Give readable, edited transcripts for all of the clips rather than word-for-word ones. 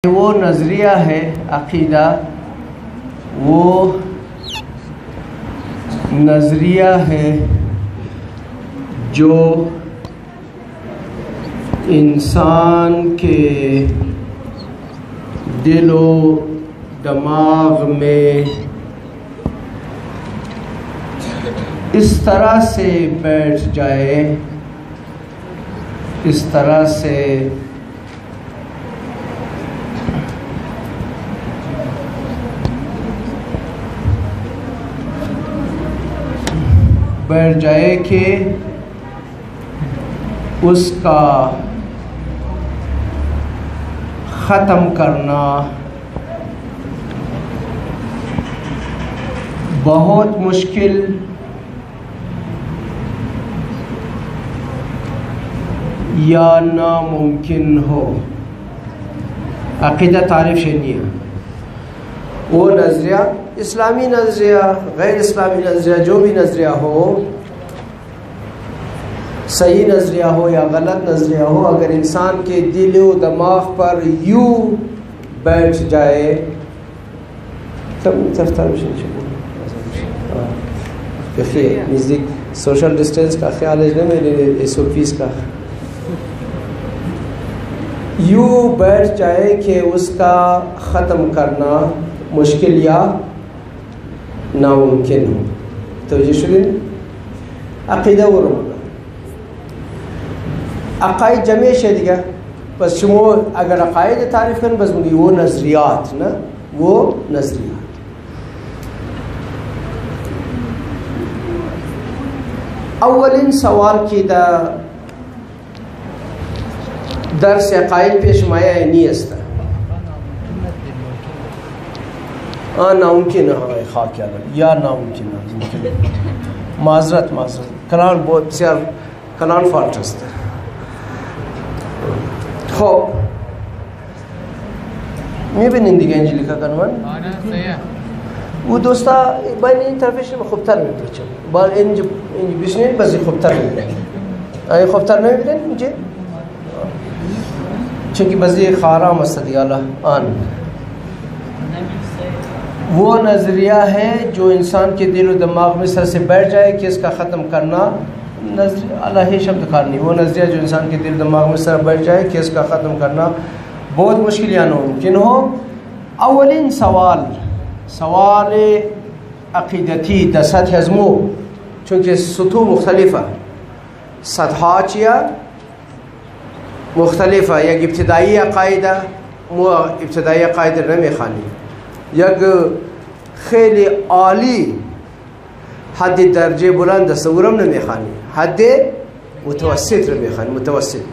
वो नज़रिया है अक़ीदा, वो नज़रिया है जो इंसान के दिलो दिमाग में इस तरह से बैठ जाए, इस तरह से बैठ जाए कि उसका ख़त्म करना बहुत मुश्किल या नामुमकिन हो। अक़ीदा तारीफ़ शनिया वो नज़रिया, इस्लामी नज़रिया, गैर इस्लामी नज़रिया, जो भी नज़रिया हो, सही नज़रिया हो या गलत नज़रिया हो, अगर इंसान के दिल व दिमाग पर यूँ बैठ जाए तब नज़दीक सोशल डिस्टेंस का ख्याल है ना मेरे SOPs का, यूँ बैठ जाए कि उसका ख़त्म करना मुश्किल या नामुमकिन हो। तो ये शुरू अक़ीदा वो रोना अक़ाइद जमे शदिगा बस शुमो अगर अक़ाइद तारीफ़ करन बस मुझे वो नज़रियात ना, वो नज़रियात अव्वलिन सवाल की दर्स अक़ाइद पेश माया नहीं अस्ता नामुमकिन है खाक या नामुमकिन माजरत कलान बहुत ज़्यादा कलान फाल्ट है। हो मैं भी निंदी गंजी लिखा कनवन वो दोस्ता बाय इन तरफेश में खुबतर में बच्चे बाल इन बिस्ने बस खुबतर में आए खुबतर में भी मुझे चूँकि बस ये खारा मस्तदियाला आन वो नज़रिया है जो इंसान के दिल और दिमाग में सर से बैठ जाए कि इसका ख़त्म करना अल्लाह शब्द कारनी, वो नज़रिया जो इंसान के दिल दिमाग में सर बैठ जाए कि इसका ख़त्म करना बहुत मुश्किल या नामुमकिन हो। अव्वलिन सवाल अक़ीदती द सतह अज़मो चूँकि सतह मुख्तलिफ़ा सतहाच या मुख्तलिफ़ा यक इब्तिदाई अक़ाइदा मो इब्तिदाई अक़ाइदा नमे खानी यक खेली आली हद दर्जे बुलंद सौरम न मेखानी हद मुतवस्सित मेखानी मुतवस्सित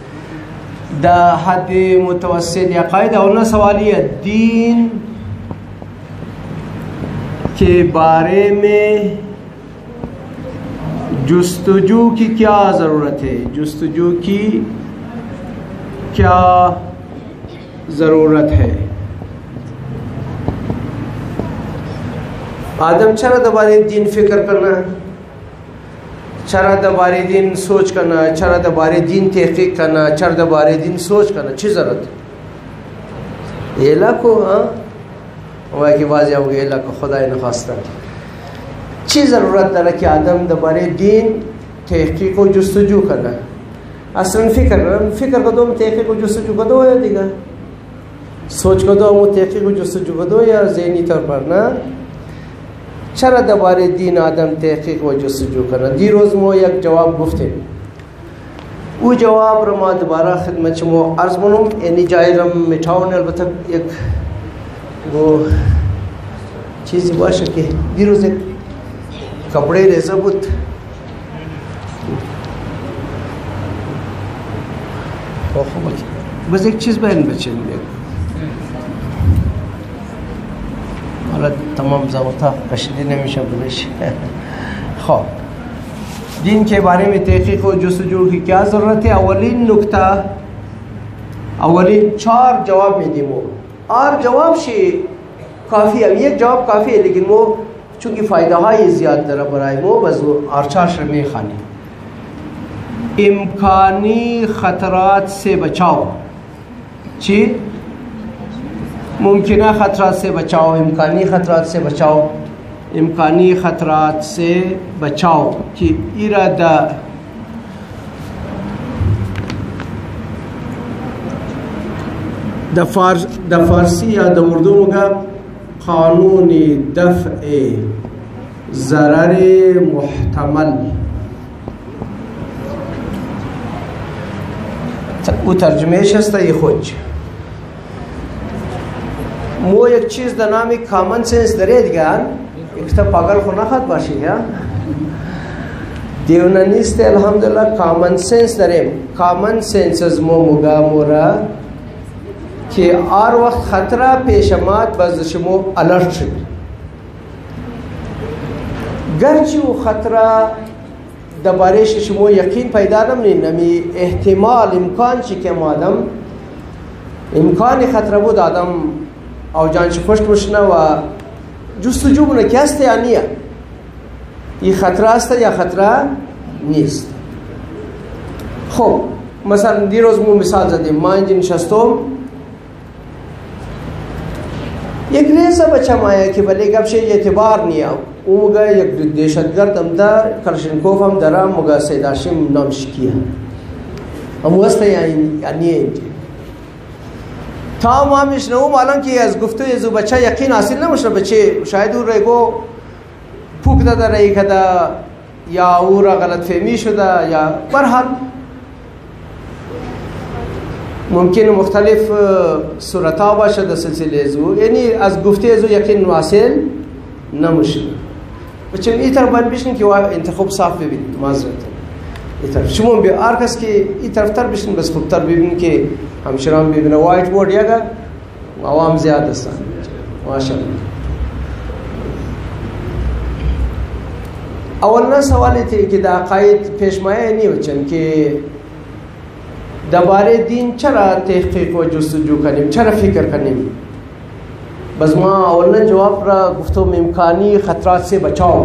द हद मुतवस्सित या कायदा और न सवालिया दीन के बारे में जुस्तजू की क्या ज़रूरत है, जुस्तजू की क्या ज़रूरत है। आदम चरा दबारे दिन फिक्र करना, चरा दबारे दिन सोच करना, चरा दबारे दिन तहक़ीक़ करना, चरा दबारे दिन सोच करना अच्छी ज़रूरत है। एला को हाँ वह की बात जाओगे एला को खुदा न खास्ता अच्छी ज़रूरत है कि आदम दबारे दिन तहक़ीक़ व जुस्तजू करना असल फ़िक्र को दो तहक़ीक़ व जुस्तजू को दो या दिगा सोच को दो तहक़ीक़ व जुस्तजू को दो या ज़हनी तौर पर ना चरा दबारे दीन आदम तहक़ीक़ व जुस्तजू करना दी रोज़ मो एक जवाब गुफ्ते वो जवाब रमा दोबारा खिदमत मो अर्ज़ मनुम यानी जायरम मिठाओ ने अलबत्ता एक वो चीज़ बाश के दी रोज़ एक कपड़े ले सबूत बस एक चीज़ बहन बच्चे तमाम ज़ावता कशीदे में बुनिश खो दीन के बारे में तहक़ीक़ व जुस्तजू की क्या ज़रूरत है। अवलिन नुक्ता अवलिन 4 जवाब में दी वो और जवाब से काफ़ी अब एक जवाब काफ़ी है लेकिन वो चूँकि फ़ायदा ये ज़्यादा दरा बराए वो बस वो आरचार शर्मे खानी इम्कानी ख़तरात से बचाओ ची मुमकिन ख़तरात से बचाओ, इम्कानी ख़तरात से बचाओ, इम्कानी ख़तरात से बचाओ कि इरादा द फारसी या द उर्दू का क़ानूनी दफ़्ए ज़रर मुहतमल वो तर्जुमेश است ये खुद मो एक चीज़ द नाम एक कॉमन सेंस दरे दिगान एक तो पागल खुना खत बाशी है देवनानिस्ते अल्हम्दुलिल्लाह कॉमन सेंस दरे कॉमन सेंसेस मो मुगा मोरा कि आर वक्त खतरा पेशमात बज़शमो अलर्ट गर्ची वो खतरा दबारे शमो यकीन पैदा नमी एहतिमाल इम्कान शिकम आदम इम्कान खतरा बुद आदम और जान खुश मुशना व जुस्तजू न क्या आनिया ये खतरा या खतरा नीस्त खो मसलन दी रोज़ मु मिसाल जदे माँ जिन शस्तोम एक रेसा बच्चा माया कि भले कब से एतबार नहीं आओ उमगा एक दहशतगर्द हमदा कलशनकोफ हम दरा मुगा सैदाशिम नम्श किया हम वस्ते यानी था मामिश नो मालूम कि अज गुफ्तु ये जो बच्चा यकीन हासिल ना मुश्किल बच्चे शायद वो रहेगो फूक दादा रही खदा या उरा गलत फहमी शुदा या बहरहाल मुमकिन मुख्तलिफ सूरता बाशद सिलसिले जो यानी अज गुफ्ते जो यकीन हासिल ना मुश्किल बच्चे इतर बन बिशन कि वह इंतखाब साफ भी माजरत इतर शुमो भी आर्कस के इतर तर बिशन बस खुतर भी के हम शराम भी ना वाइट बोर्ड यागा आवाम ज़्यादा सा माशाअल्लाह अवल ना सवाल थे कि दाक़ायद पेशमाया नहीं बच्चन के दबारे दिन चरा तहक़ीक़ व जुस्तजू कनीम चरा फ़िक्र कनीम बस माँ अवल जवाब रा गुफ्तो में इम्कानी ख़तरात से बचाओ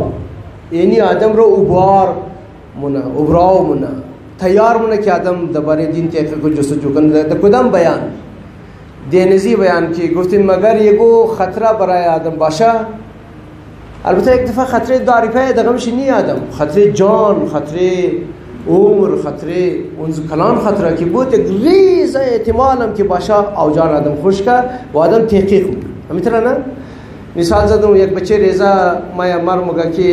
यानी आदम रो उबार मुना उबराव मुना तैयार मुना कि आदम दबारे दिन तहक़ीक़ व जुस्तजू कन कुदम बयान देनजी बयान की गुफ्ती मगर ये को ख़तरा बराए आदम बाशा अलबत्ता एक दफ़ा ख़तरे दारिफ़े दगमश नहीं आदम ख़तरे जान ख़तरे उम्र ख़तरे उन कलान ख़तरा की बहुत एक रीज़ एहतिमाल हम कि बाशा औजार आदम खुश का वो आदम तहक़ीक़ हम इतना ना मिसाल जदूँ एक बच्चे रेज़ा मैं मर मुगा कि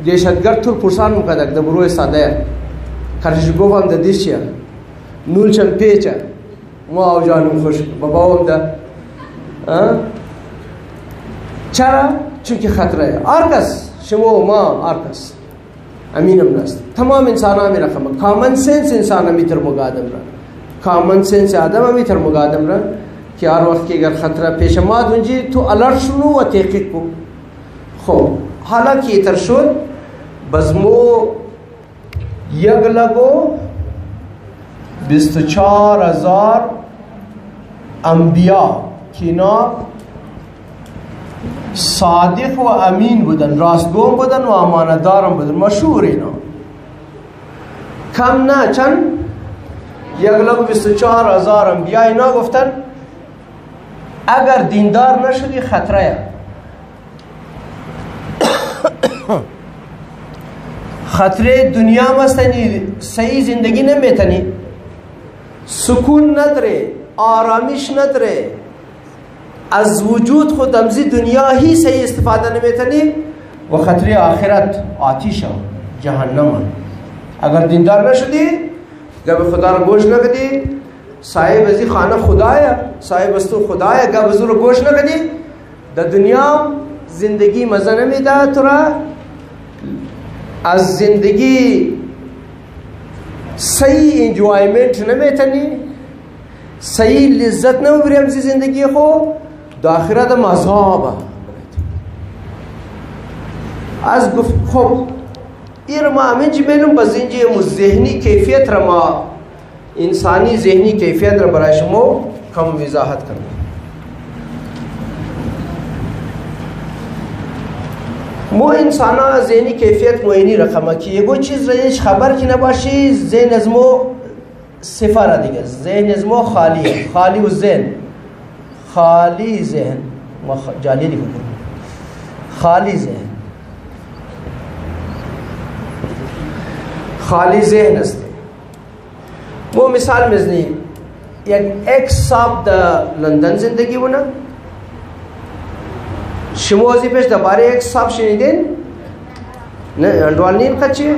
दहशतगर्द तो पुरसान मुका दक दबरो सादा खर्च गोवाम द दिशिया नूल चन पेचा वो औजार खुश बाबाओं दा चरा चूँकि ख़तरा है आर्कस शमो माँ आर्कस अमीन अमनास तमाम इंसान में रखम कॉमन सेंस इंसान अमीतर मुगादम रहा कॉमन सेंस आदम अमीतर मुगादम रहा कि हर वक्त की अगर ख़तरा पेशमात मुझे तो अलर्ट शुरू व तहक़ीक़ को खो हालांकि इतर शुद बज़मो यग लगो 24,000 अम्बिया किना सादिक व अमीन बुदन रास्तगोम बुदन व अमानतदारम बुदन मशहूर है ना कम ना चंद यगलग 24,000 अम्बिया ना गुफ्तन अगर दीनदार न शुदी खतरा है खतरे दुनिया मस्तनी सही जिंदगी न मेतनी सुकून न तरे आरामिश न तरे अज वजूद खुद अमजी दुनिया ही सही इस्तिफादा न मेतनी व खतरे आखिरत आतिश जहन्नम अगर दीनदार न शुदी गब खुदा गोश न कदी साहिब अजी खाना खुदाया साहिब वस्तु खुदाया गब वजूर गोश न कदी द दुनिया जिंदगी मजा न मिदा तुरा आज जिंदगी सही इंजॉयमेंट न मेतनी सही लिज्जत न उबरी हमसी जिंदगी को दाखिरत मज़ाब आज गुफ्त इरमा में जिमेनुम बजिंजे मुज़हनी कैफियत रमा इंसानी जहनी कैफियत बराशमो कम वजाहत करना मो इंसाना जहनी कैफियत मोइनी रखमा कि एगो चीज़ रही खबर की नबाशी जहन नज़मो सिफारा दिगा जहन नज़मो खाली है खाली उज़्ज़हन खाली जहन जाली लिखो, खाली जहन, खाली जहन असते वो मिसाल मजनी एक साहब द लंदन जिंदगी वना शिमोजी पेश दबारे एक साहब शनिदेन न अंडवालनीन कच्चे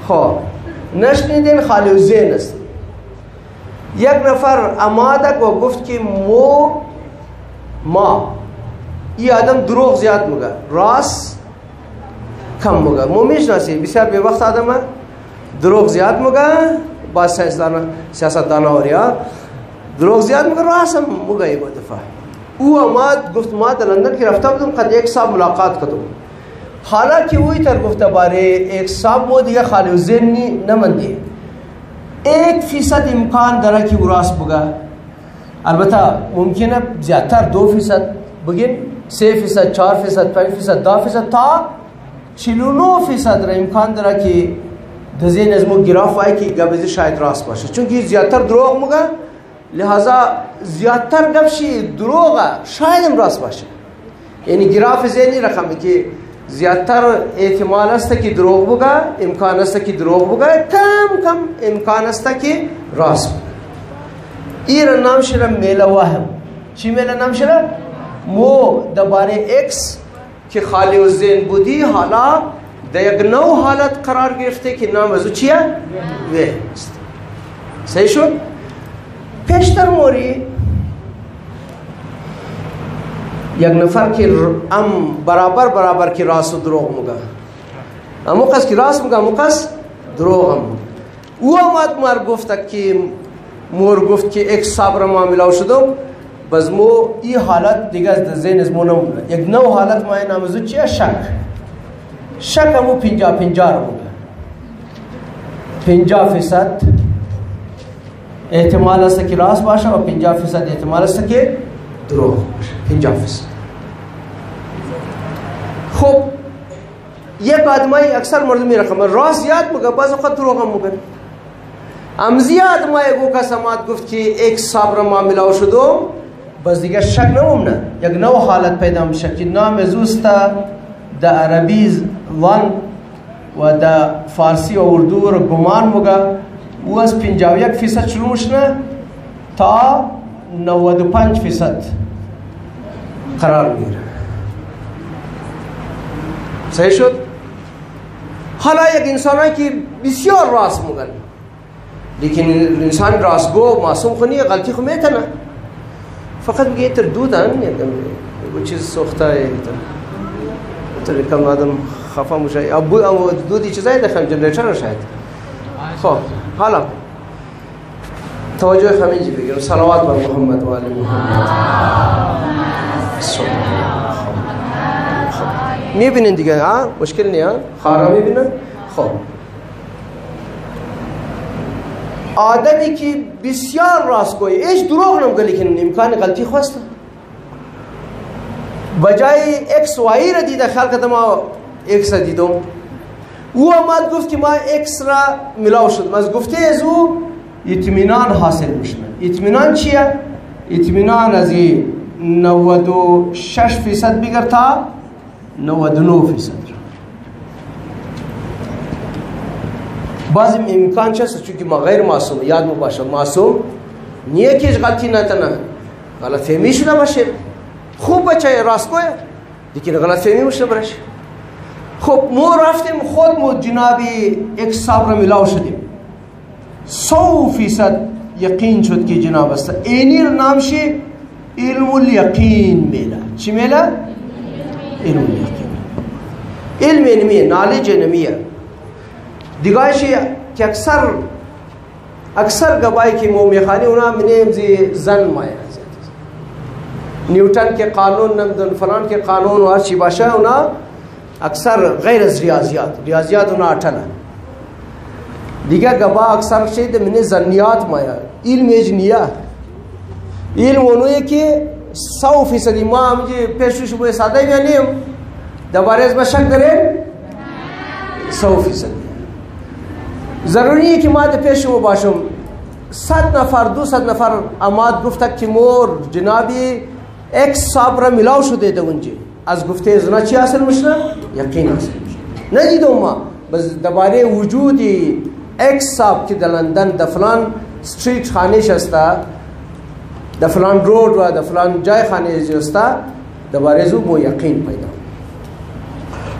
हो नशनिदेन खाली जहन असते एक नफर अमादक व गुफ्त की मो माँ ये आदम दुरोग ज़्यादा मुगा रास कम मुगा मोमिश नासी बिसार बेवक्त आदम है दुरोग ज़्यादा मुगा बात साइंसदाना सियासतदाना और या दुरोग ज़्यादा मुगा रास हम मुगा ये बहुत दफ़ा वो अमाद गुफ्त माद लंदन की रफ्ता तुम कद एक साहब मुलाकात करो हालांकि वही तर गुफ्त बारे एक साहब वो दिया खाली ज़हनी न मंदी 1% इम्कान दरा की उरास बुगा अलबत्ता मुमकिन है ज़्यादातर 2% बगिन 3%, 4%, 5%, 10% था 49% रा इम्कान दरा की दज़े नज़मो गिराफ आए कि गबज़ शायद रास बाशे चूँकि ज़्यादातर द्रोग मुगा लिहाजा ज़्यादातर गबशी द्रोगा शायद हम रास बाशे यानी गिराफ ज़हनी रखा कि ज़्यादातर एहतिमाल अस्ता कि द्रोग बुगा इम्कान अस्ता कि द्रोग बुगा कम इम्कान अस्ता कि रास ईर नाम शरा मेला वाहम ची मेला नाम शरा मो दबारे एक्स कि खाली उज़्ज़ैन बुदी हाला दयगनौ हालत करार गिरफ्ते कि नाम अजुचिया वे सही शो पेशतर मोरी एक नफर की अम बराबर की रास द्रोग मुगा अमुकस की रास मुगा मुकस द्रोग हम वो मात मार गुफ्त की मोर गुफ्त की एक साबर मामला उशदो बज़मो ये हालत दिगज दज़ेन इज़मोना एक नौ हालत माय नाम जुचिया शक हमो 50 मुगा 50% एहतिमाल से की रास बाशा और 50% एहतिमाल से के द्रोग 50%। खूब ये आदमाई अक्सर मर्दमी रकम रास याद मुगा बाज़ वक़्त द्रोग मुगा अमजियात माए गो का समात गुफ्त की एक साबर मामला उशदो बस दिगर शक न उमना एक नौ हालत पैदा हम शक नाम जुस्ता द अरबीज वन व द फारसी और उर्दू और गुमान मुगा वस 51% शुरूशना था 95% करार गिरा सही शुद हाला एक इंसान की बिस्यार रास मुगल लेकिन इंसान रास गो मासूम खुनी गलती खुमे था ना फ़कत ये तरदूद आन वो चीज़ सोखता है तो कम आदम खफा मुझे अब दूधी चीज़ है देखा जनरेटर है शायद खो हाला तवज्जो हमें जी बिगड़ सलावत व मोहम्मद वाले मोहम्मद मैं भी नहीं दिखा हाँ मुश्किल नहीं हाँ खारा में भी ना खो आदमी की बिस्यार रास कोई एश दुरोग नमका लेकिन इम्कान गलती ख्वास्ता बजाय एक्स वाई रदीदा ख्याल खत्म एक्स रदीदो वो माद गुफ्त की माँ एक्स्ट्रा मिलाओ शुद मज गुफ्ते जो इत्मीनान हासिल मुश्ना इत्मीनान चिया इत्मीनान अजी 96% बिगर था 99% बाज़ इम्कान चस चूँकि गैर मासूम याद मुबाशर मासूम निये की गलती ना तना गलत फहमी शुदा बशर खूब बच्चा है रास को है लेकिन गलत फहमी मुश्ना बरश खूब मो राफ्ते में खुद मो जनाबी एक साबर मिलाओ शुदी 100% यकीन शुद की जनाब अस्ता एनीर नाम शे इल्मुल यकीन मेला ची मेला इल्मुल यकीन इल्म इनमी नॉलेज इनमिया दिगाशी कि अक्सर गवाई की मोह में खानी उना मैंने जन माया न्यूटन के कानून नमदन फलान के कानून और शिबाशा उना अक्सर गैर रियाजियात उना अठना दिगा गबा अक्सर शेद मैंने जन्नियात माया इल्म एजनिया इल्म उन्होंने कि 100% माँ मुझे पेशु शुभ सादा ही नहीं दबारे में शक करे 100% ज़रूरी है कि माद पेश वो बाशम 100 نفر 200 نفر اماد گفت که مور جنابی اکس صاحب را ملاو شده ده اونجا از گفته زنا چی حاصل میشه؟ یقین حاصل میشه. ندیدم ما بس درباره وجود اکس صاحب که در لندن در فلان استریت خانهش است، در فلان رود و در فلان جای خانهش است، درباره زو مو یقین پیدا.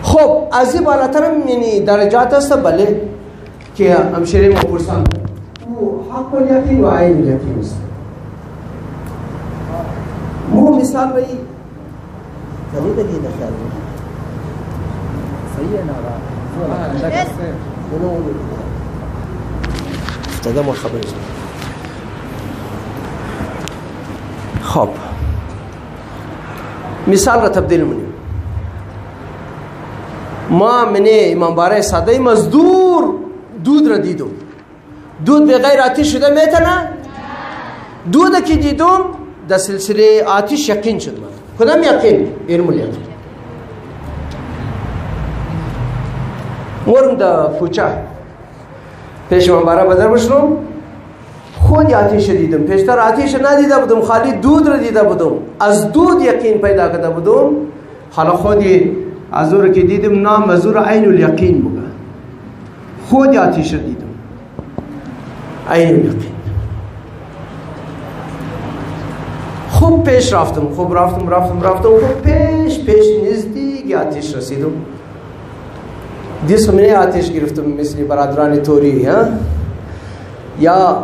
خب از این بالاتر یعنی درجات است بله که همشیره ما پرسان حق الیقین و عین الیقین است. مو مثال رही चलिए देखिए दखल सही है ना افتاده ما خبر خب مثال را تبدیل منیم ما من امام باره ساده مزدور دود را دیدم دود به غیر آتش شده میتونه دود که دیدم در سلسله آتش یقین شد من کدام یقین؟ علم الیقین مرم در کوچه پیش من باره بدر بشنم خود آتش دیدم پیشتر آتش ندیده بودم خالی دود را دیده بودم از دود یقین پیدا کرده بودم حالا خودی از او که دیدم نام از او عین الیقین بگه خود آتش دیدم عین الیقین خوب پیش رفتم خوب خوب پیش نزدیک آتش رسیدم دیسم آتش گرفتم مثل برادران توری یا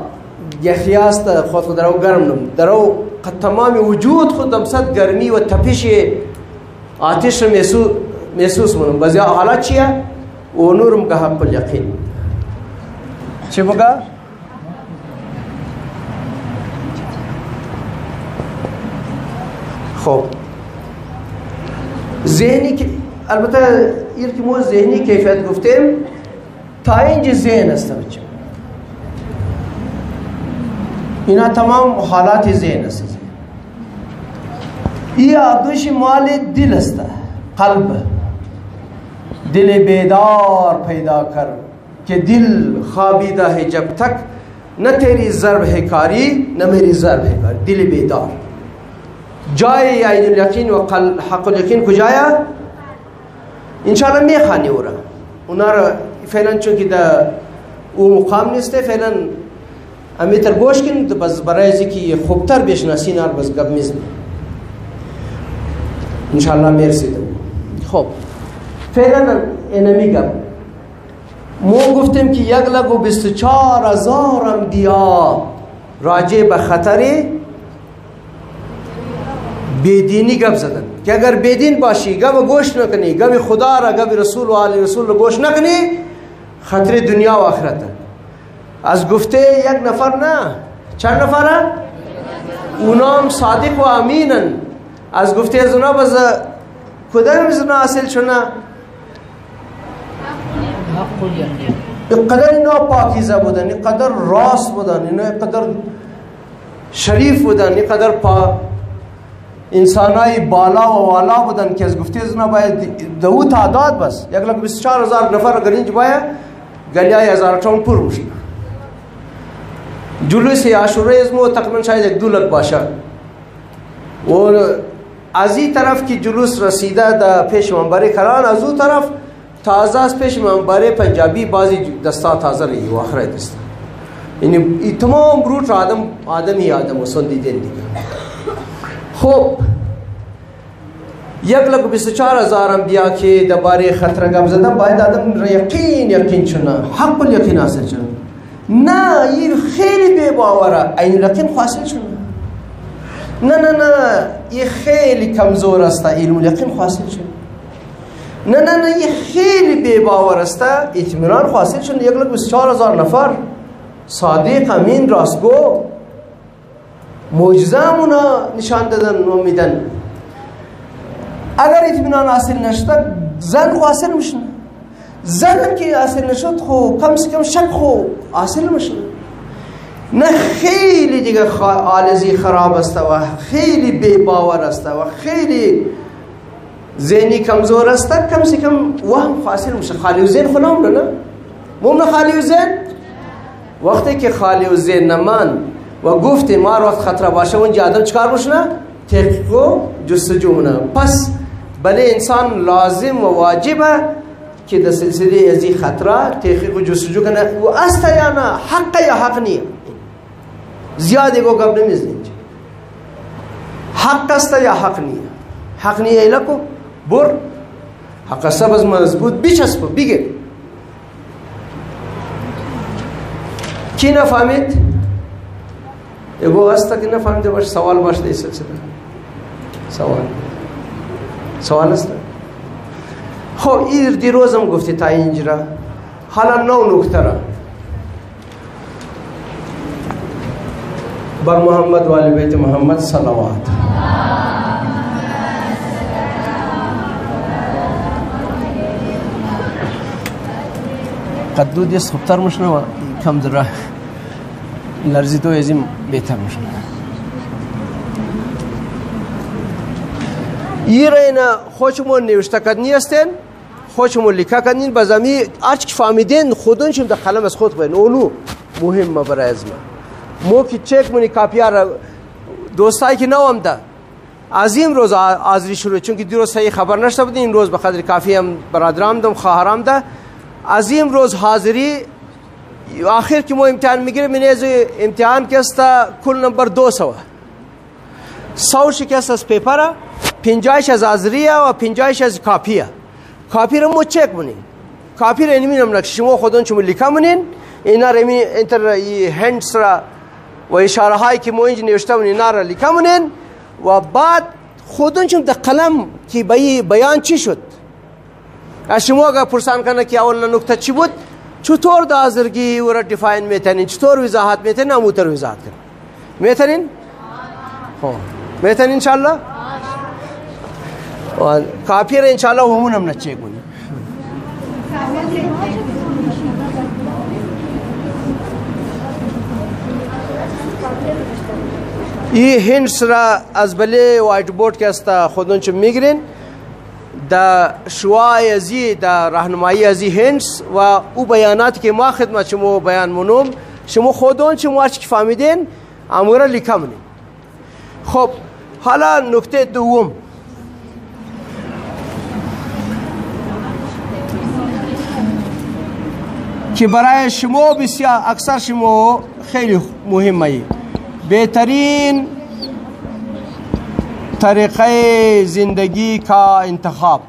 یخیاست خود درو گرم نم درو تمام وجود خودم صد گرمی و تپش آتش رو محسوس منم بازی حالات چیه؟ و نورم که حق الیقین چه بگه؟ خب ذهنی که البته این که ما ذهنی کیفیت گفتیم تا اینجا ذهن است بچه اینا تمام حالات ذهن است این آدوش مال دل است قلب دل بیدار پیدا کر که دل خوابیده ہے جب تک نہ تیری ضرب ہے کاری نہ میری ضرب ہے کاری دل بیدار جای عین الیقین و حق الیقین کجایا انشاءالله میخوانی او را اونا را فعلا چون که در او مقام نیسته فعلا امیتر گوش کن بس برای ازی که خوبتر بشناسین ار بس گب میزن انشاءالله میرسیدم خب فعلا اینمی گب مو گفتیم که 1,24,000 انبیا راجع به خطر بیدینی گپ زدن که اگر بیدین باشی گپ گوش نکنی گپ خدا را گپ رسول و آل رسول را گوش نکنی خطر دنیا و آخرت از گفته یک نفر نه چند نفره؟ اونام صادق و امینن از گفته از اونا بز کدام زنا حاصل شونه اینقدر اینا پاکیزه بودن اینقدر راست بودن اینا اینقدر شریف بودن اینقدر انسانای بالا و والا بودن که از گفته زنا باید دو تعداد بس 1,24,000 نفر اگر اینج باید گلیای 1000 ټون پر میشه جلوس عاشوره ازمو تقریبا شاید 2 لک باشه و از این طرف که جلوس رسیده در پیش منبر کران از اون طرف تازه از پیش منبر پنجابی بعضی دستا تازه رهی و آخرت است یعنی تمام روت آدم و سندیدن دیگه خب 1,24,000 انبیا که درباره خطر گپ زدن باید آدم را یقین چونه حق الیقین حاصل چونه نه این خیلی بی باوره عین الیقین حاصل چونه نه این خیلی کمزور است علم الیقین حاصل چونه نه این خیلی بی باور است اطمینان حاصل چونه 1,24,000 نفر صادق امین راستگو معجزه همونا نشان دادن و میدن اگر اطمینان حاصل نشد زن حاصل میشن زن که حاصل نشد خو کم سے کم شک خو حاصل میشن نه خیلی دیگه عالزی خراب است و خیلی بی باور است و خیلی ذهنی کمزور است کم سے کم وهم حاصل میشه خالی ذهن خلام نه ممن خالی ذهن وقتی که خالی و ذهنمند و گفت ما وقت خطر باشه اونجا آدم چکار بشنه؟ تحقیق و جستجو منه. پس بله انسان لازم و واجبه که در سلسله از این خطره تحقیق و جستجو کنه و است یا نه، حق یا حق نیه. زیادی گو گب نمیزنه اینجا. حق است یا حق نیه. حق نیه ایلا کو بر حق است بز مضبوط بیچسب بگه. کی نفهمید؟ اگو است که نفهمیده باشه سوال باشه در سلسله. سوال است. خب این دیروزم گفتی تا اینجا. حالا نو نکته را بر محمد و آل بیت محمد صلوات. قدو دیست خوبتر مشنه و کم در لرزی تو ازیم بهتر مشنه. این را اینا خوشمون نوشته کردنی هستن، خوشمون لیکه کردنین، بزمی هرچی که فهمیدین خودونشون در قلم از خود باید. اولو مهمه برای از ما که چک منی کاپیا را دوستایی که نوام ده از این روز آذری شروع، چون که دیروز صحیح خبر نشده بود، این روز به قدر کافی هم برادرام دم خواهرام ده از این روز حاضری آخر که ما امتحان میگیریم این از امتحان که است کل نمبر 200 شکست از پیپره، 50 از آذریه و 50 از کاپیه. کاپی را ما چک منین، کاپی را اینمی نمونه که شما خودون چون لیکه منین، اینا را انتر هندس را و اشاره هایی که ما اینجا نوشته منین اینا را لیکه منین و بعد خودون چون در قلم که بیان چی شد. از شما اگر پرسان کنه که اول نکته چی بود، چطور دا آذرگی و را دیفاین میتنین، چطور وضاحت میتنین، اموتر وضاحت کنین میتنین؟ میتنین انشاءالله؟ کافی را انشاءالله همون هم نچه کنیم. این هندس را از بله وایت بورد که است خودون چون میگیرین دا شوای ازی دا راهنمایی ازی هندس و او بیاناتی که ما خدمت شما بیان منوم شما خودون شما هرچی که فهمیدین امورا لیکه منین. خب حالا نکته دوم که برای شما بسیار اکثر شما خیلی مهمه، بهترین طریقه زندگی کا انتخاب.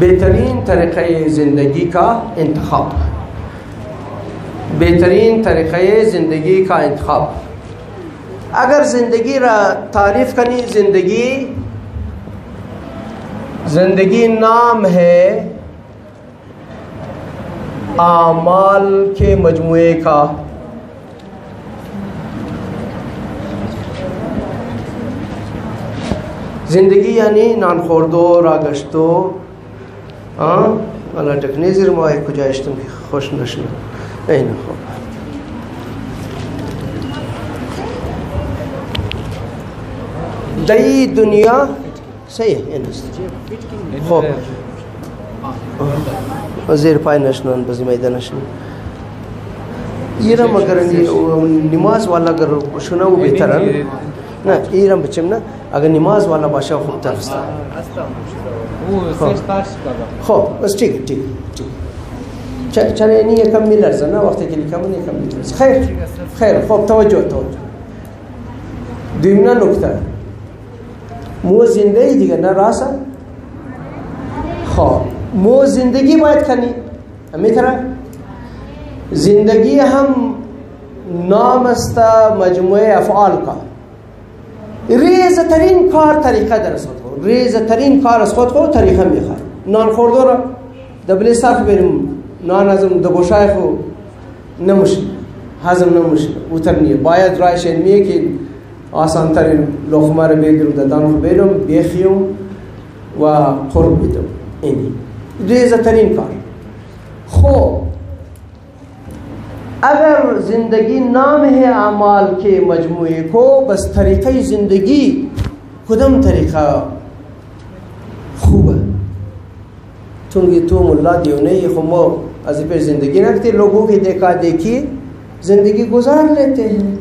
بهترین طریقه زندگی کا انتخاب. بهترین طریقه زندگی کا انتخاب. اگر زندگی را تعریف کنی، زندگی نام ہے اعمال کے مجموعے کا. زندگی یعنی نانخوردو راگشتو والا ٹکنیزر ماہی کجایشتم کی خوش نشنو این خوب. دای دنیا صحیح اینست خوب زیر پای نشنون بزی میدان نشنون ایرم اگر نماز والا اگر شنو بهترن نه ایرم بچم نه اگر نماز والا باشه خوب ترست خوب بس ٹھیک چرا اینی یکم میلرزه نه وقتی که لیکمون یکم میلرزه. خیر خوب توجه دویمنا نکته مو زنده دیگه نه راسه. خب مو زندگی باید کنی میتره. زندگی هم نام است مجموعه افعال کا. ریزه ترین کار طریقه در از خود خود، ریزه ترین کار از خود خود طریقه میخواد. نان خوردو را دبلی صرف بریم نان ازم دگوشای خو نموشه هضم نموشه اوتر نیه باید رایش علمیه که آسان ترین لقمه رو بگیرم دادن رو بیرم بیخیم و قرب بیدم. اینی ریزه ترین کار. خب اگر زندگی نام ہے اعمال کے مجموعے کو بس طریقہ زندگی کدام طریقه خوبه؟ چونکه تو ملا دیونه خو ما از این پر زندگی نکتے لوگوں کی دیکھا دیکھی زندگی گزار لیتے ہیں.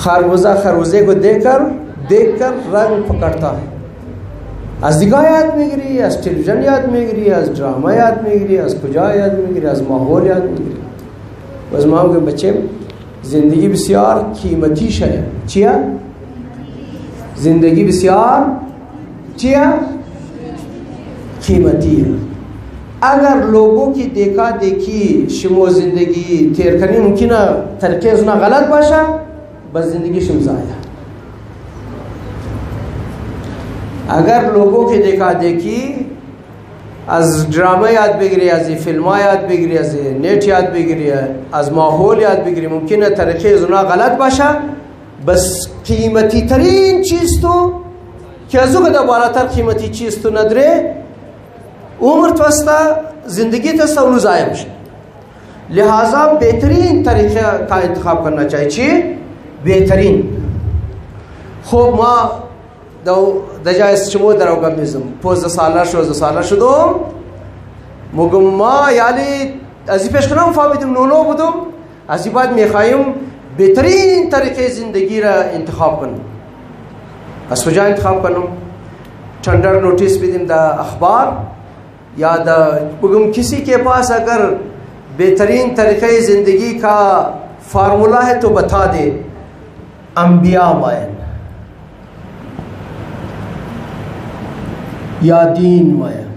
خربوزه کو دیکھ کر رنگ پکڑتا ہے. از دیگاه یاد میگیری، از تلویزیون یاد میگیری، از ڈرامه یاد میگیری، از کجا یاد میگیری، از ماحول یاد میگیری. باز ما که بچه زندگی بسیار قیمتی شده. چیه؟ زندگی بسیار چیه؟ قیمتیه. اگر لوگوں کی دیکھا دیکھی شما زندگی تیر کنی ممکنه طریقه از اونا غلط باشه، بس زندگی شما ضایع. اگر لوگوں کی دیکھا دیکھی از ڈرامه یاد بگیری، از فیلم یاد بگیری، از نیٹ یاد بگیری، از ماحول یاد بگیری، ممکنه طریقه از اونا غلط باشه، بس قیمتی ترین چیز تو که از او قدر بالاتر قیمتی چیز تو نداره، عمر تو است، زندگی تو است، اونو ضایع میشه. لہذا بهترین طریقه کا انتخاب کرنا چاہیے. چی؟ بهترین. خب ما در جای شما در اوقات میزم 15 ساله 16 ساله شدم، مگم ما یعنی از این پیش کنم فهمیدم نونو بودم، از این بعد میخوایم بهترین طریقه زندگی را انتخاب کنم. از کجا انتخاب کنم؟ چندر نوٹس بدیم در اخبار یا بگم کسی کے پاس اگر بہترین طریقہ زندگی کا فارمولا ہے تو بتا دے. انبیاء مائن یا دین مائن،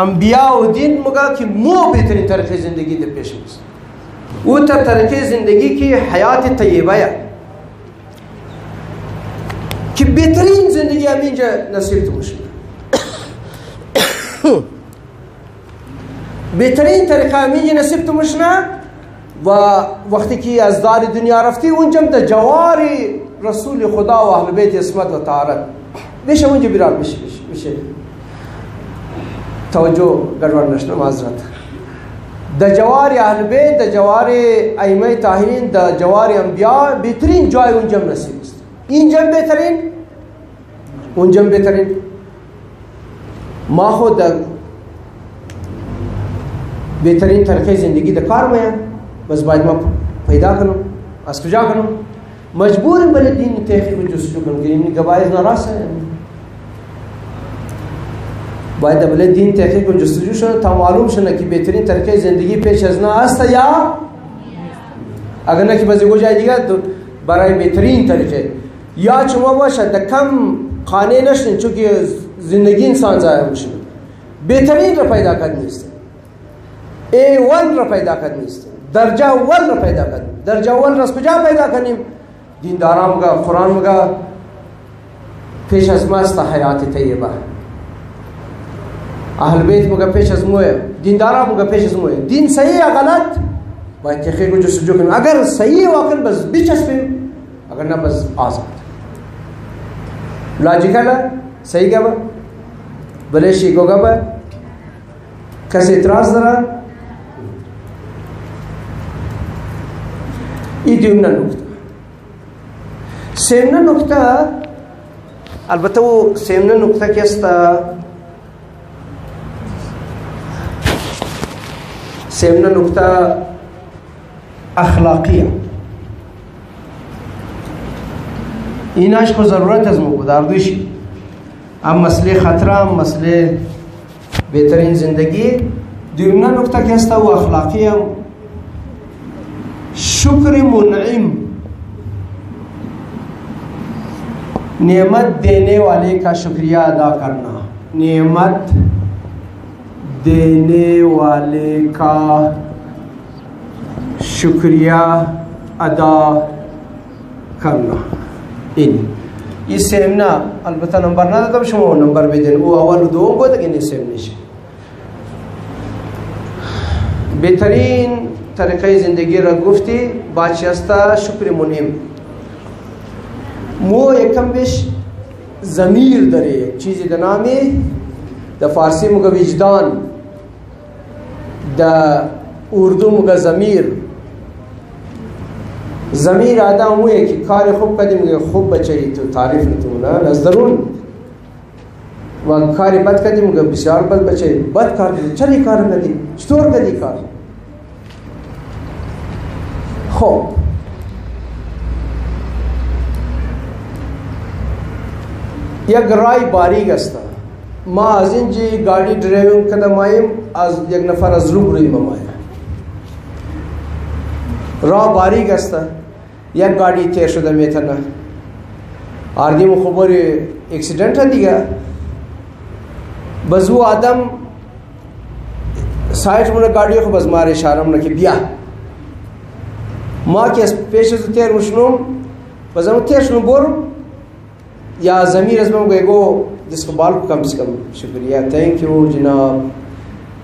انبیاء و دین مگا کہ مو بہترین طریقہ زندگی دے پیش مست. وہ تا طریقہ زندگی کی حیات طیبہ ہے کہ بہترین زندگی امین جا نصیب تو مشکل. بهترین طریقه میگه نصیب تو مشنه و وقتی که از دار دنیا رفتی اونجا در جوار رسول خدا و اهل بیت اسمت و طهارت بشه اونجا بیرار بشه. توجه گرور نشنه معذرت. در جوار اهل بیت، در جوار ائمه طاهرین، در جوار انبیاء بهترین جای اونجا نصیب است. اینجا بهترین، اونجا بهترین. ما خود بهترین طریقه زندگی در کار میام، بس باید ما پیدا کنم. از کجا کنم؟ مجبورم بله دین تحقیق و جستجو کنم که این گواهی ناراسته. باید بله دین تحقیق و جستجو شده تا معلوم شده که بهترین طریقه زندگی پیش از نه است یا اگر نه که بازی گو جای دیگه برای بهترین طریقه یا شما باشه در کم خانه نشنین چون که زندگی انسان ضایع میشه. بهترین را پیدا کرد نیست. A1 را پیدا کرد نیست. درجه اول را پیدا کرد. درجه اول را از کجا پیدا کنیم؟ دینداران مگا قرآن مگا پیش از ما است حیات طیبه. اهل بیت مگا پیش از موه. دینداران مگا پیش از موه. دین صحیح یا غلط؟ باید تحقیق و جستجو کنیم. اگر صحیح واقعا بس بچسبیم، اگر نه بس آزاد. لاجیکل صحیح گا با؟ بله شیگو گا با؟ کسی اعتراض داره؟ این دیومنا نکته. سیمنا نکته البته و سیمنا نکته که است سیمنا نکته اخلاقیه. ایناش خو ضرورت از مو داردوشی هم مسئله خطره هم مسئله بهترین زندگی. دیومنا نکته که است و اخلاقیه شکر منعم نعمت دینے والے کا شکریہ ادا کرنا. نعمت دینے والے کا شکریہ ادا کرنا. این سیم نه البته نمبر ندادم شما نمبر بدین او اول و دوم بود که این سیم نشه. بهترین طریقه زندگی را گفتی باچی است شکر منعم. مو یکم بیش ضمیر داره چیزی در نامی در فارسی مگه وجدان، در اردو مگه ضمیر. ضمیر آدم اوه که کار خوب کردی میگه خوب بچه تو تعریف نتونه از درون، و کاری بد کردی میگه بسیار بد بچه بد کار کردی، چلی کار کردی، چطور کردی کار. خب یک رای باریک است. ما از اینجا گاڑی ڈرائیونگ کردم آیم، از یک نفر از روبروی ما آیم، راه باریک است، یک گاڑی تیر شده میتونه، آردیم خبری اکسیدنت ها دیگه. بزو آدم سایت مونه گاڑی خو بز ماره اشاره مونه که بیا، ما که از پیش از تیر مشنوم بزمو تیر شنوم برم، یا ضمیر از من گو دستقبال کو کم سے کم شکریہ، تھینک یو جناب،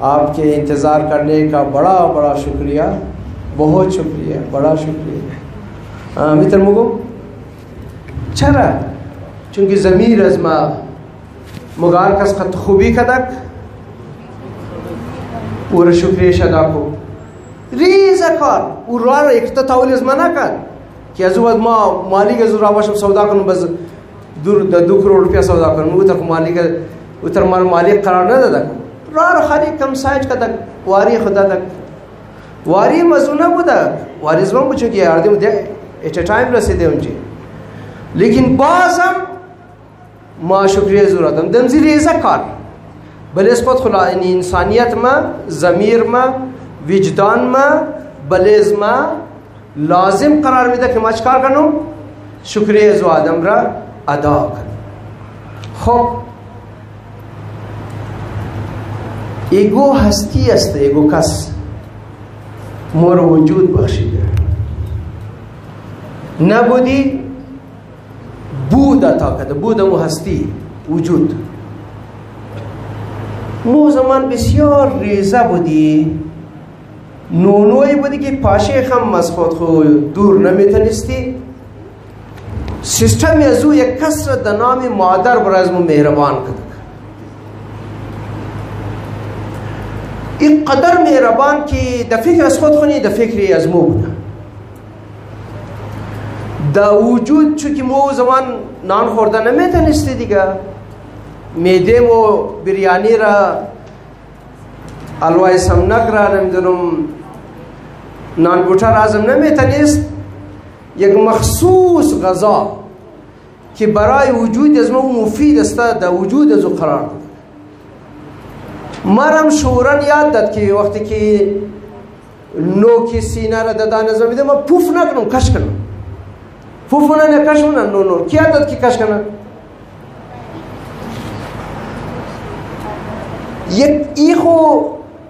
آپ کے انتظار کرنے کا بڑا بڑا شکریہ، بہت شکریہ، بڑا شکریہ. میتر مگو چرا؟ چونکہ ضمیر از ما مگار کس خط خوبی کدک پورا شکریہ شدا کو ریزا کار او راه اکتا تاولی از ما نکد که از او ما مالی از او را باشم سودا کنم بز دو کروڑ روپیہ سودا کنم، او تر مالک او تر مالک قرار ندادک، راه خالی کم سایج کدک واری خدا دک واری مزونه بودک واری زمان بود چونکه یاردیم ده ایت تایم رسیده اونجا. لیکن بازم ما شکریہ ضرورت دم دمزی ریزا کار بل اسپت خلا انسانیت ما ضمیر ما وجدان ما بلیز ما لازم قرار میده که ما چکار کنم شکریہ زو آدم را ادا کنم. خب ایگو هستی است، ایگو کس مور وجود بخشیده، نبودی بود عطا کرده، بود مو هستی وجود. مو زمان بسیار ریزه بودی، نونوی بودی که پاشه خم از خود خود دور نمیتونستی. سیستم از او یک کس را در نام مادر برای از مو مهربان کرد، این قدر مهربان که در فکر از خود خونی در فکری از مو بوده. در وجود چونکه مو زمان نان خورده نمیتونستی دیگه، میده مو بریانی را الوای سمنک را نمیدونم نان بوٹر ازم نمیتونست، یک مخصوص غذا که برای وجود از مو مفید است در وجود از او قرار داد. مرم شورن یاد داد که وقتی که نوک سینه را دادن از میده ما پوف نکنم کش کنم، پوف نکش کنم، نو کیا داد که کش کنم. یک ایخو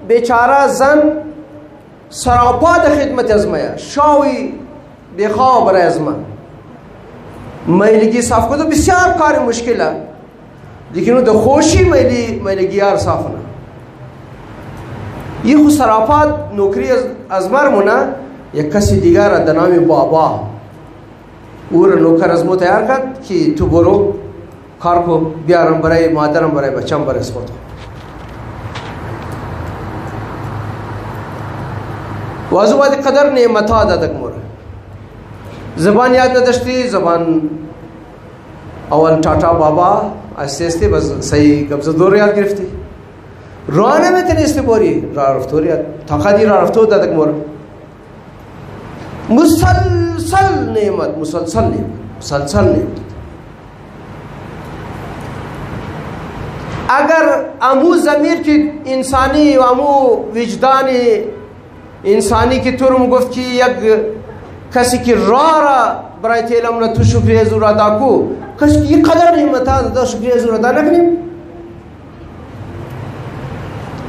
بیچاره زن سراپا در خدمت از مایا شاوی بخواه برای از من میلگی صاف کنه بسیار کار مشکله، لیکن او در خوشی میلگی ها صاف نه. یه خو سراپا نوکری از مرمونه یک کسی دیگر را در نام بابا او را نوکر از مو تیار کرد که تو برو کار کو بیارم برای مادرم برای بچم برای اسپورت. وازو بعد قدر نعمت ها دادک مور زبان یاد نداشتی، زبان اول ٹاٹا بابا آسته بس صحیح قبضه دور یاد گرفتی، راه نمیتونستی بری، راه رفتور یاد تاقدی راه رفتور دادک مور. مسلسل نعمت، مسلسل نعمت. اگر امو ضمیر کی انسانی و امو وجدان انسانی که تو رو گفت که یک کسی که را برای تیلم نه تو شکریه زور ادا کو، کسی که یک قدر نعمت ها دا شکریه زور ادا نکنیم.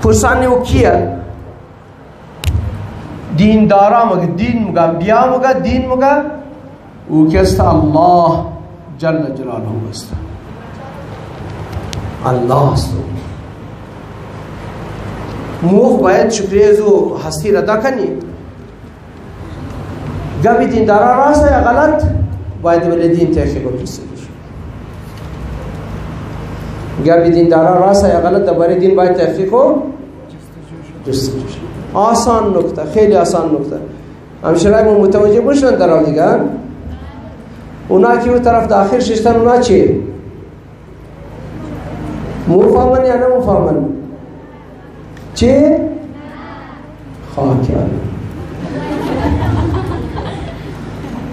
پرسانی او کیه؟ دین دارا مگه دین مگه بیا مگه دین مگه او کست الله جل جلاله است، الله است. موخ باید شکریه زو هستی را دا کنی. گامی دین دارا راست یا غلط باید ولی دین تحقیق و جسته بشه. گامی دین دارا راست یا غلط درباره دین باید تحقیق و جسته بشه. آسان نکته، خیلی آسان نکته. همشرای ما متوجه بشن در دیگر اونا که اون طرف داخل ششتن اونا چیه؟ مفهمن یا نه مفهمن؟ چه؟ خاکیان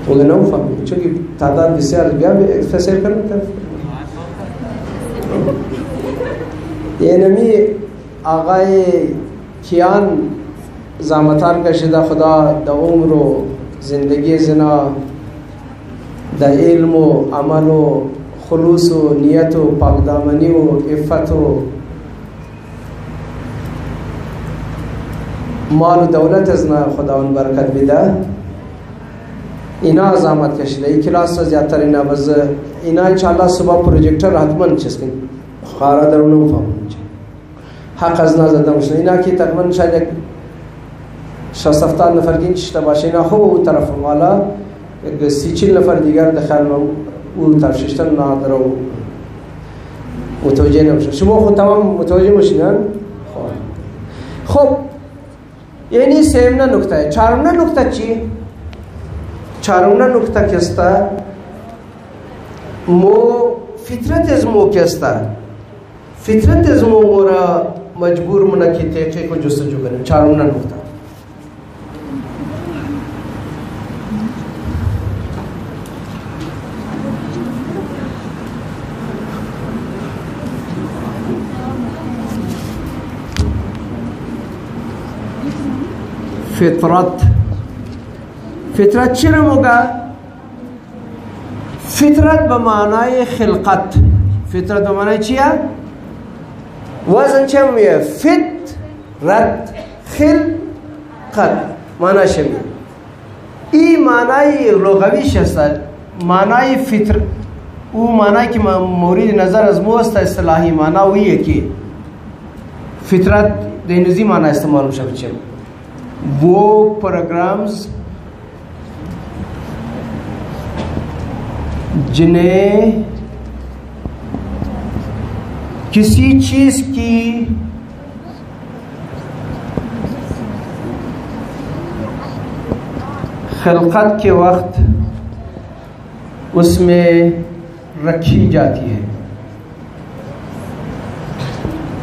اونا نمفهمن چون که تعداد بسیار بیا فسیر کنن اینمی آقای کیان زامتان کشیده خدا دا عمر و زندگی زنا دا علم و عمل و خلوص و نیت و پاکدامنی و عفت و مال و دولت از خداوند برکت بده. اینا زحمت کشیده این کلاس را زیادتر اینا بز اینا انشاءالله صبح پروژکتر حتما چیز کن خارا در اونو فهم حق از نزده مشنه اینا که تقریبا شاید یک 60-70 نفر گین چشته باشه اینا خوب اون طرف مالا 30-40 نفر دیگر دخل اون طرف ششتن نادر و متوجه نمیشه. شما خود تمام متوجه باشین. خب یعنی سیمنا نکته. چهارمنا نکته چی؟ چهارمنا نکته کستا مو فطرت از مو کستا فطرت از مو مورا مجبور منا کی تحقیق و جستجو کنیم. چهارمنا نکته فطرت چرا موگا؟ فطرت بمعنای خلقت. فطرت بمعنای چیه؟ وزن چه میه؟ فطرت خلقت معنی شمیه. این معنای لغویش است. معنای فطر او معنی که مورد نظر از موست اصطلاحی معنی ویه که فطرت دینوزی معنی استعمال میشه بچه वो प्रोग्राम्स जिन्हें किसी चीज की खिलकत के वक्त उसमें रखी जाती है।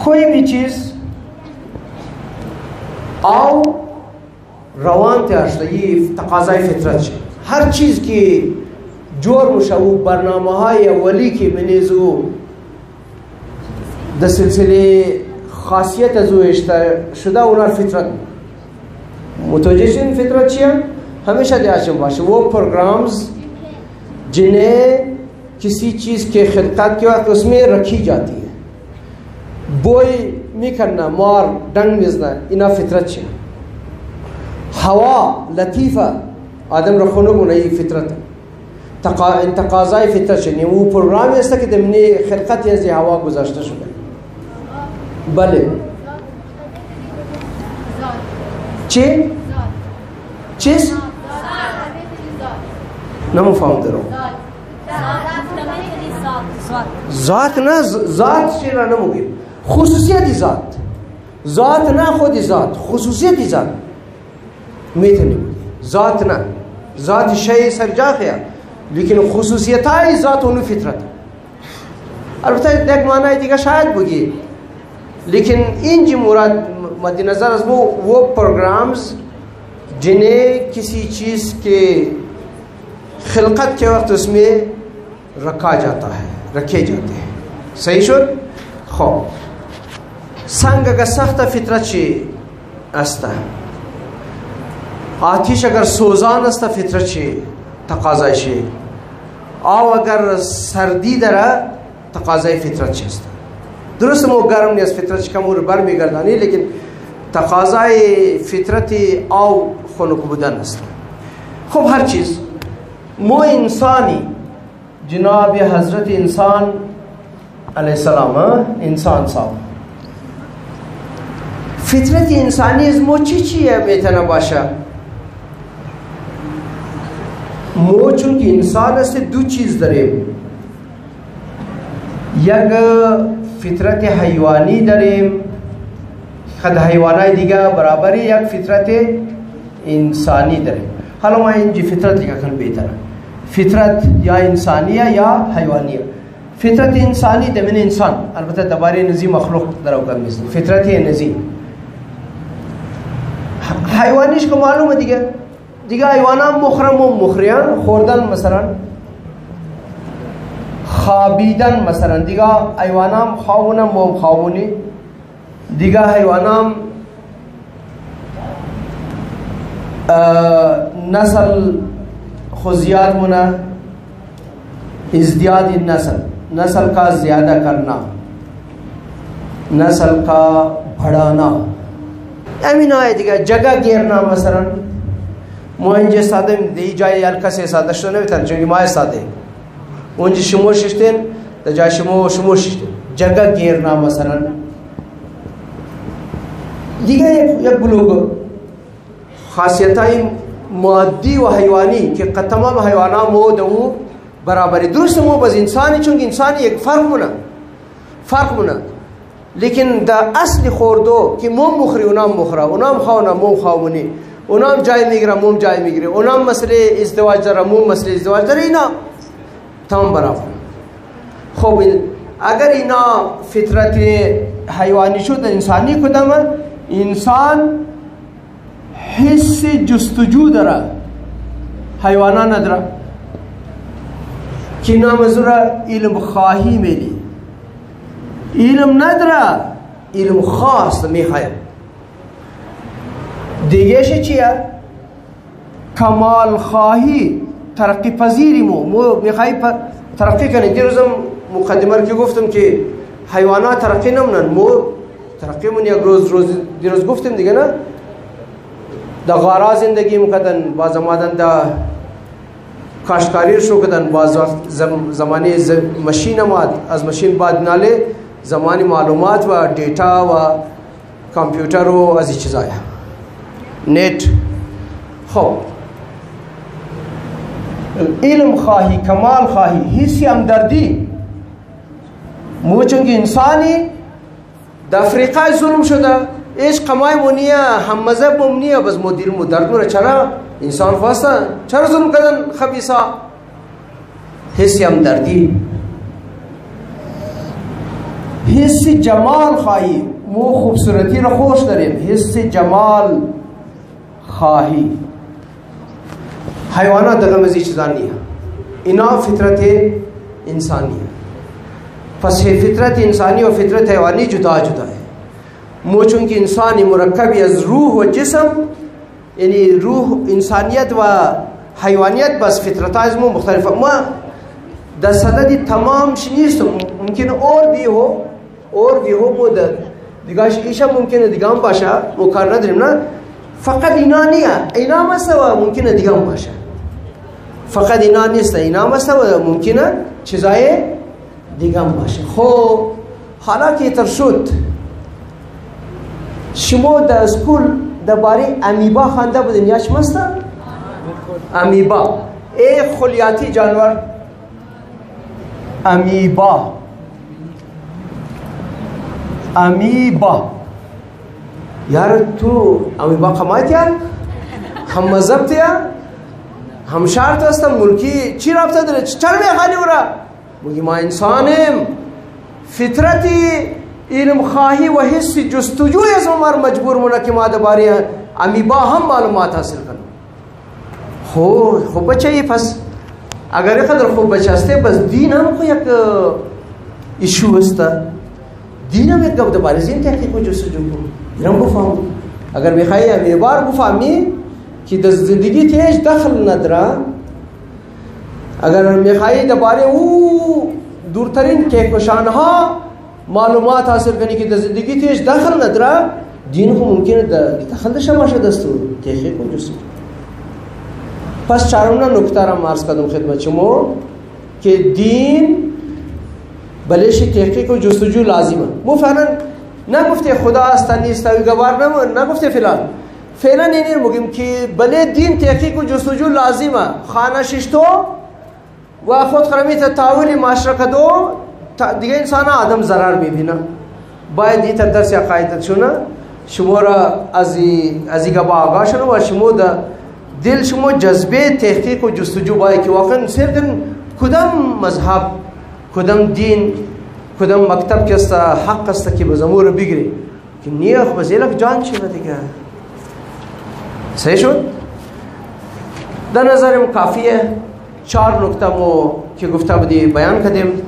कोई भी चीज आओ روان تیار شده این تقاضای فطرت شد. هر چیز که جور میشه و برنامه های اولی که منیزو در سلسله خاصیت از او شده اونا فطرت متوجه شدین. فطرت چیه؟ हमेशा ध्यान باشه वो प्रोग्राम्स जिन्हें किसी चीज़ के खिलकत के वक्त उसमें रखी जाती है. बोई मिकरना मार डंग मिजना इना फितरत है. हवा लतीफ़ा आदम रखोनो को नहीं फितरत तकाज़ाई फितरत है. वो प्रोग्राम ऐसा कि दमने खिलकत ऐसे हवा गुज़ाश्ता शुदा बले चे चीज़ नमो फाहम दरो ذات ना ذات शेरा ना मुगे खुसूसियत ذات ذات ना खुद ذات खुसूसियत ذات میتونی ذات نه ذات شی سرجاخه لیکن خصوصیت های ذات اون فطرت. البته یک معنی دیگه شاید بگی لیکن اینجا مراد مد نظر از वो प्रोग्राम्स जिन्हें किसी चीज़ के खिलकत के वक्त उसमें रखा जाता है रखे जाते हैं. सही شد. خب سنگ اگر سخت فطرت چی است؟ آتیش اگر سوزان است فطرت چی تقاضای چی؟ آب اگر سردی داره تقاضای فطرت چی است؟ درست مو گرم نیست فطرت کم رو بر میگردانی لیکن تقاضای فطرت آب خنک بودن است. خب هر چیز مو انسانی جناب حضرت انسان علیه السلام انسان صاحب فطرت انسانی از مو چیه میتونه باشه؟ مو چون که انسان است دو چیز داریم. یک فطرت حیوانی داریم خود حیوانای دیگه برابری یک فطرت इंसानी दरे حالا ما اینجا فطرت لکه کن بهتره فطرت یا انسانیه یا حیوانیه فطرت انسانی دمین انسان البته درباره نزی مخلوق در اوقات میزنه فطرت نزی حیوانیش که معلومه دیگه حیوانات مخرم و مخریان خوردن مثلا خوابیدن مثلا دیگه حیوانات خوابونم و خوابونی دیگه حیوانات نسل خزیات منا ازدیاد नस्ल का ज़्यादा करना नस्ल का बढ़ाना अमीन आए जगह गिरना मसलन मोहंजे सादे दी जाए अलका से सादा शो नहीं था जो माय सादे उनजे शुमो शिष्टेन तो जा शुमो शिष्टेन जगह गिरना मसलन दिगा एक बुलोग खासियताई मादी व हयवानी के तमाम हयवाना मौद बराबरी दुरुस्त मो बस इंसानी चूंकि इंसानी एक फ़र्क मुना लेकिन द असली खोरदो कि मोम मुखरी उनाम मुखरा उनाम खाओना मोम खाओनी उनाम जाय मिगरा मोम जाय मिगरे उनाम मसले इज़्दिवाज जरा मोम मसले इज़्दिवाज जरा इना तमाम बराबर खूब अगर इना फितरत हयवानी शुद्ध इंसानी खुदम इंसान हिस्स जुस्तजू दरा हयवाना नदरा कि नामजुरा इल्म खाही मेली इल्म नदरा इल्म खास मिखाया दिगेश चिया कमाल खाही तरक्की पजीरी मो मिखाई पर तरक्की करने दिरोज़म मुक़द्दिमर की गुफ्तम कि हैवाना तरक्की नमनन मो तरक्की मुन या रोज़ दिरोज़ गुफ्तम दिगे ना दगारा ज़िंदगी मुक़द्दन बाज़मादन दा काश्तकारी शो कदन बाज़ ज़माने मशीन आमाद आज मशीन बाद नाले ज़मानी मालूमात व डेटा व कंप्यूटर व अज़ी चीज़ आया नेट हो इल्म खाही कमाल खाही हिस्सी हमदर्दी मोचंगी इंसानी दफ्रीक़ा जुल्म शुदा इस कमाई मुनिया हम मज़हब मुनिया बस मोदिल मुदर्द में चरा इंसान फासा चर जुल्म कदन खबीसा हिस्सी हमदर्दी हिस्सी जमाल खाही मो खूबसूरती रखोश करें हिस्सी जमाल खाही हैवाना दगमजी चीज़ानिया इना फितरत इंसानी पस फितरत इंसानी और फितरत हैवानी जुदा जुदा है मोचूं की इंसानी मुरक्कब अज़ रूह व जिस्म यानी रूह इंसानियत व हैवानियत बस फितरताज़ मो मुख्तलिफ मा दसददी तमाम शनीस मुमकिन और भी हो मो दिगाश ईशा मुमकिन दिगाम बाशा मुकारना दरिमना फ़कत इनानिया इना मसवा मुमकिन दिगाम बाशा फ़कत इनानिस इना मसवा मुमकिन चीज़ाए दिगाम बाशा खो हालांकि तरशुद شما در اسکول درباره امیبا خوانده بودین یا شماستا؟ امیبا ای خلیاتی جانور امیبا یار تو امیبا قمایتیا هم مذهبتیا هم شرط هستم ملکی چی رابطه داره چرا میخوانی ورا بگی ما انسانیم فطرتی इल्म खाही व हिस्सी जुस्तजू हमार मजबूर मुना कि माद बारी अमीबा हम मालूमात हासिल कर हो बच्चा ये फस अगर कदर खूब बच्चा हस्ते बस दीन हम को एक इशू हस्ता दीन हम एक गब बारी जीन क्या को जुस्तजू को हम को फाहम अगर बेखाई अमीबार को फाहमी कि जिंदगी तेज दखल नदरा अगर बेखाई दबारे वो दूरतरीन के कुशानहा मालूमात हासिल करने की ज़िंदगी थी दखल नदरा दीन को मुमकिन दखल दशमाशा दस्तूर केखे को जुस्सू पस चारोना नुक्तारा मार्स कदम खिदमत चमो के दीन बलेशी केखे को जुस्तजू लाजिमा वो फ़ैलन ना गुफ्ते खुदा अस्तानी इस्तावी गवार ना गुफ्ते फ़िलहाल नहीं मुगिम कि बले दीन केखे को जुस्तजू लाजिमा खाना शिश्तो व खुद खरमी तावीली माशरा कदो दिगे इंसान आदम ज़रार में भी ना बाय दी तरदर से अकायद चुना شما را از این با آگاه شدن و شما در دل شما جذبه تحقیق و جستجو باید که واقعا سردن کدام مذهب، کدام دین، کدام مکتب که است حق است که به زمور بگیری که نیخ بزیلک جان چه دیگه. صحیح شد؟ در نظرم کافیه 4 نکته مو که گفته بودی بیان کردیم.